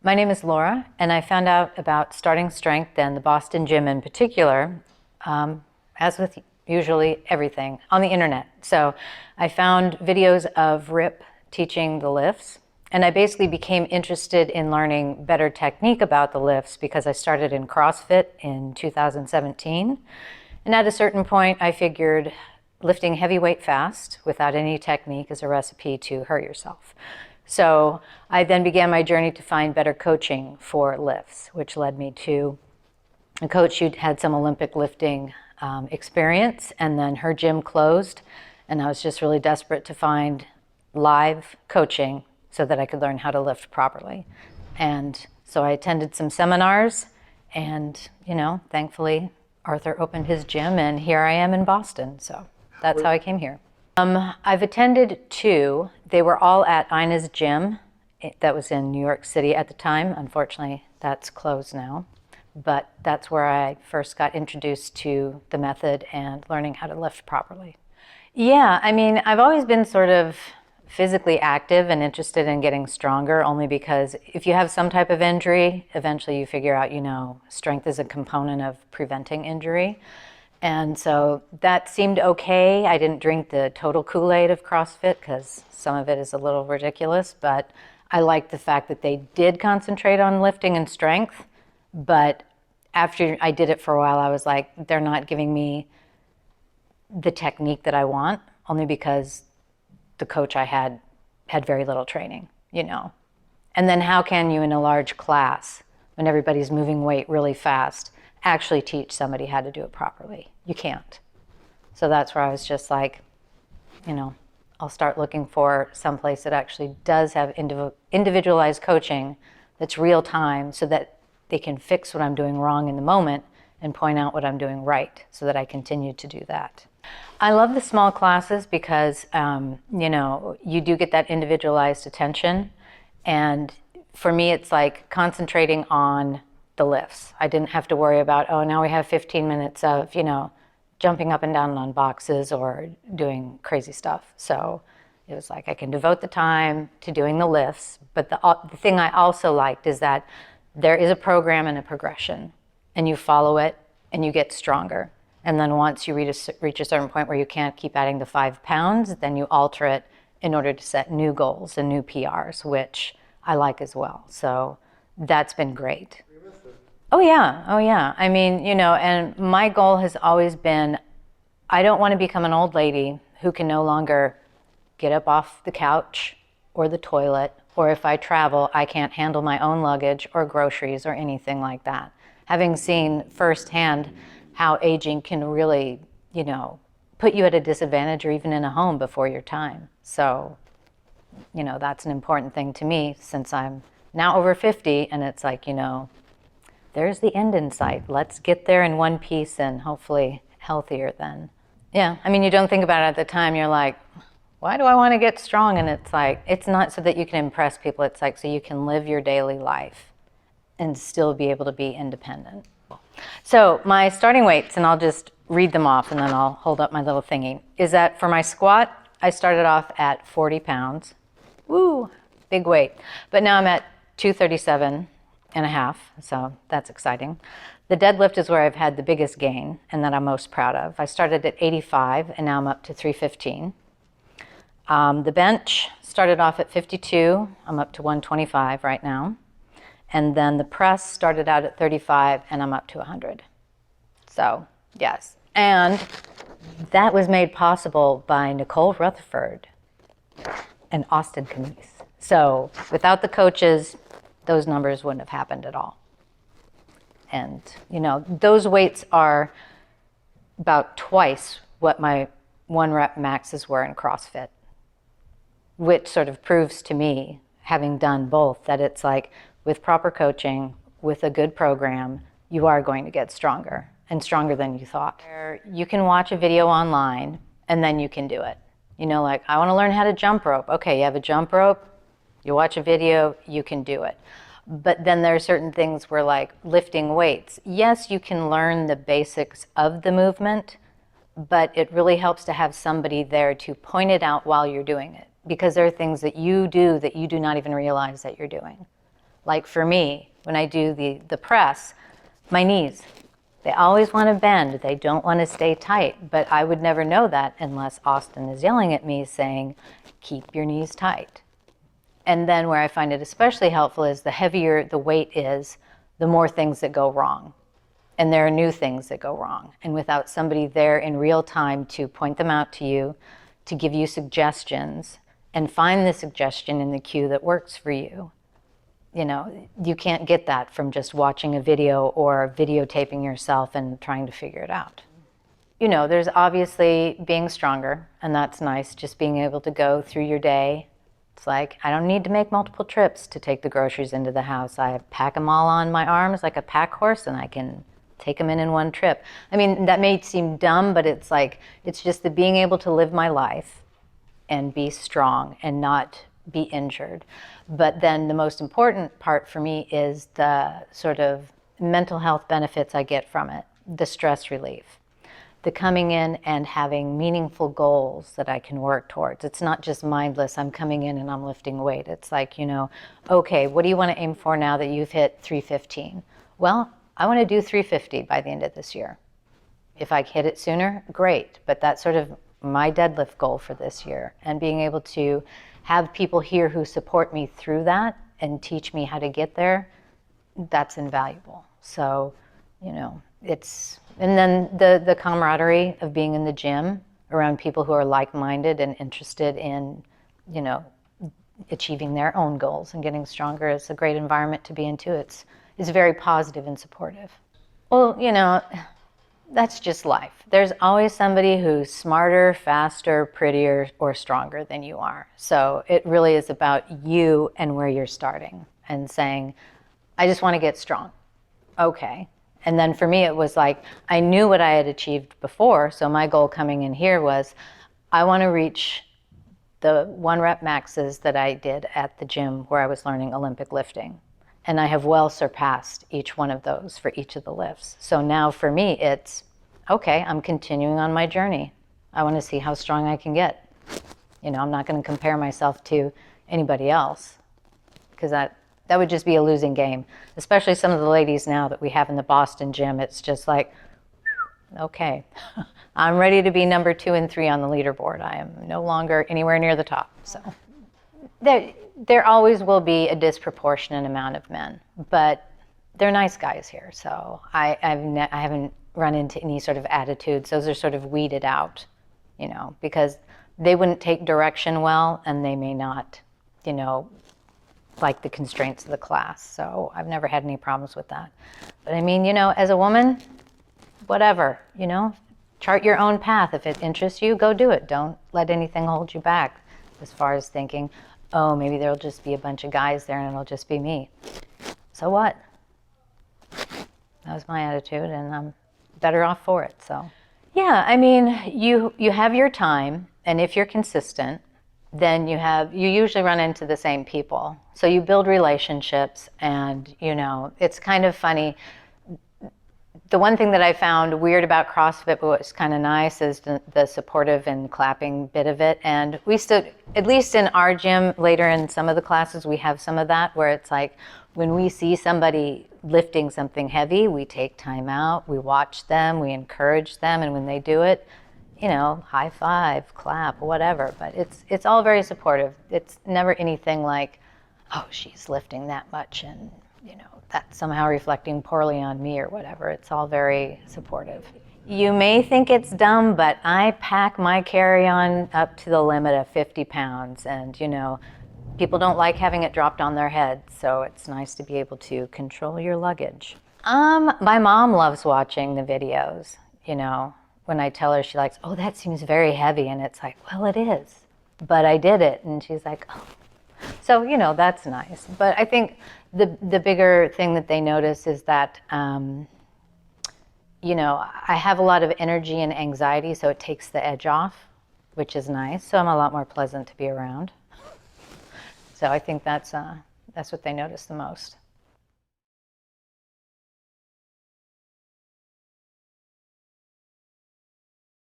My name is Laura, and I found out about starting strength and the Boston Gym in particular, as with usually everything, on the internet. So I found videos of Rip teaching the lifts, and I basically became interested in learning better technique about the lifts because I started in CrossFit in 2017. And at a certain point, I figured lifting heavy weight fast without any technique is a recipe to hurt yourself. So I then began my journey to find better coaching for lifts, which led me to a coach who had some Olympic lifting experience, and then her gym closed, and I was just really desperate to find live coaching so that I could learn how to lift properly. And so I attended some seminars, and thankfully Arthur opened his gym, and here I am in Boston. So that's how I came here. I've attended two. They were all at Ina's gym. That was in New York City at the time. Unfortunately, that's closed now. But that's where I first got introduced to the method and learning how to lift properly. Yeah, I mean, I've always been sort of physically active and interested in getting stronger, only because if you have some type of injury, eventually you figure out, strength is a component of preventing injury. And so that seemed okay. I didn't drink the total Kool-Aid of CrossFit because some of it is a little ridiculous, but I liked the fact that they did concentrate on lifting and strength. But after I did it for a while, I was like, they're not giving me the technique that I want, only because the coach I had very little training, And then how can you in a large class, when everybody's moving weight really fast, actually teach somebody how to do it properly? You can't. So that's where I was just like, I'll start looking for someplace that actually does have individualized coaching that's real time so that they can fix what I'm doing wrong in the moment and point out what I'm doing right so that I continue to do that. I love the small classes because, you do get that individualized attention. And for me, it's like concentrating on the lifts. I didn't have to worry about, now we have 15 minutes of, jumping up and down on boxes or doing crazy stuff. So it was like I can devote the time to doing the lifts. But the thing I also liked is that there is a program and a progression, and you follow it and you get stronger. And then once you reach a certain point where you can't keep adding the 5 pounds, then you alter it in order to set new goals and new PRs, which I like as well. So that's been great. Oh yeah. I mean, and my goal has always been, I don't want to become an old lady who can no longer get up off the couch or the toilet, or if I travel, I can't handle my own luggage or groceries or anything like that. Having seen firsthand how aging can really, put you at a disadvantage or even in a home before your time. So, that's an important thing to me since I'm now over 50, and it's like, there's the end in sight. Let's get there in one piece and hopefully healthier then. Yeah, I mean, you don't think about it at the time. You're like, why do I want to get strong? And it's like, it's not so that you can impress people. It's like so you can live your daily life and still be able to be independent. So my starting weights, and I'll just read them off and then I'll hold up my little thingy, is that for my squat, I started off at 40 pounds. Woo, big weight. But now I'm at 237 and a half, so that's exciting. The deadlift is where I've had the biggest gain and that I'm most proud of. I started at 85 and now I'm up to 315. The bench started off at 52. I'm up to 125 right now. And then the press started out at 35 and I'm up to 100. So, yes. And that was made possible by Nicole Rutherford and Austin Camise. So without the coaches, those numbers wouldn't have happened at all. And, those weights are about twice what my 1 rep maxes were in CrossFit, which sort of proves to me, having done both, that it's like with proper coaching, with a good program, you are going to get stronger and stronger than you thought. You can watch a video online and then you can do it. Like, I want to learn how to jump rope. Okay, you have a jump rope, you watch a video, you can do it. But then there are certain things where, like lifting weights, yes, you can learn the basics of the movement, but it really helps to have somebody there to point it out while you're doing it, because there are things that you do not even realize that you're doing. Like for me, when I do the press, my knees, they always want to bend. They don't want to stay tight. But I would never know that unless Austin is yelling at me saying, keep your knees tight. And then where I find it especially helpful is the heavier the weight is, the more things that go wrong. And there are new things that go wrong. And without somebody there in real time to point them out to you, to give you suggestions, and find the suggestion in the cue that works for you, you can't get that from just watching a video or videotaping yourself and trying to figure it out. There's obviously being stronger, and that's nice, just being able to go through your day. It's like, I don't need to make multiple trips to take the groceries into the house. I pack them all on my arms like a pack horse, and I can take them in one trip. I mean, that may seem dumb, but it's like, it's just the being able to live my life and be strong and not be injured. But then the most important part for me is the sort of mental health benefits I get from it, the stress relief, the coming in and having meaningful goals that I can work towards. It's not just mindless, I'm coming in and I'm lifting weight. It's like, okay, what do you want to aim for now that you've hit 315? Well, I want to do 350 by the end of this year. If I hit it sooner, great. But that's sort of my deadlift goal for this year. And being able to have people here who support me through that and teach me how to get there, that's invaluable. So, it's, and then the camaraderie of being in the gym around people who are like-minded and interested in, achieving their own goals and getting stronger is a great environment to be into. It's very positive and supportive. Well, that's just life. There's always somebody who's smarter, faster, prettier, or stronger than you are. So it really is about you and where you're starting and saying, I just want to get strong. Okay. And then for me, it was like, I knew what I had achieved before. So my goal coming in here was, I want to reach the 1 rep maxes that I did at the gym where I was learning Olympic lifting. And I have well surpassed each one of those for each of the lifts. So now for me, it's, okay, I'm continuing on my journey. I want to see how strong I can get. I'm not going to compare myself to anybody else, because that would just be a losing game. Especially some of the ladies now that we have in the Boston gym, it's just like, okay, I'm ready to be number 2 and 3 on the leaderboard. I am no longer anywhere near the top. So there always will be a disproportionate amount of men, but they're nice guys here. So I haven't run into any sort of attitudes. Those are sort of weeded out, because they wouldn't take direction well, and they may not, like the constraints of the class. So I've never had any problems with that. But I mean, as a woman, whatever, chart your own path. If it interests you, go do it. Don't let anything hold you back as far as thinking, oh, maybe there'll just be a bunch of guys there and it'll just be me. So what? That was my attitude, and I'm better off for it. So yeah, I mean, you have your time, and if you're consistent, then you usually run into the same people. So you build relationships, and it's kind of funny. The one thing that I found weird about CrossFit, but what's kind of nice, is the supportive and clapping bit of it. And we still, at least in our gym, later in some of the classes, we have some of that, where it's like, when we see somebody lifting something heavy, we take time out, we watch them, we encourage them, and when they do it, high five, clap, whatever. But it's all very supportive. It's never anything like, oh, she's lifting that much, and that's somehow reflecting poorly on me or whatever. It's all very supportive. You may think it's dumb, but I pack my carry-on up to the limit of 50 pounds, and people don't like having it dropped on their head, so it's nice to be able to control your luggage. My mom loves watching the videos, when I tell her, she likes, oh, that seems very heavy, and it's like, well, it is, but I did it, and she's like, oh. So, that's nice. But I think the bigger thing that they notice is that, I have a lot of energy and anxiety, so it takes the edge off, which is nice. So I'm a lot more pleasant to be around. So I think that's what they notice the most.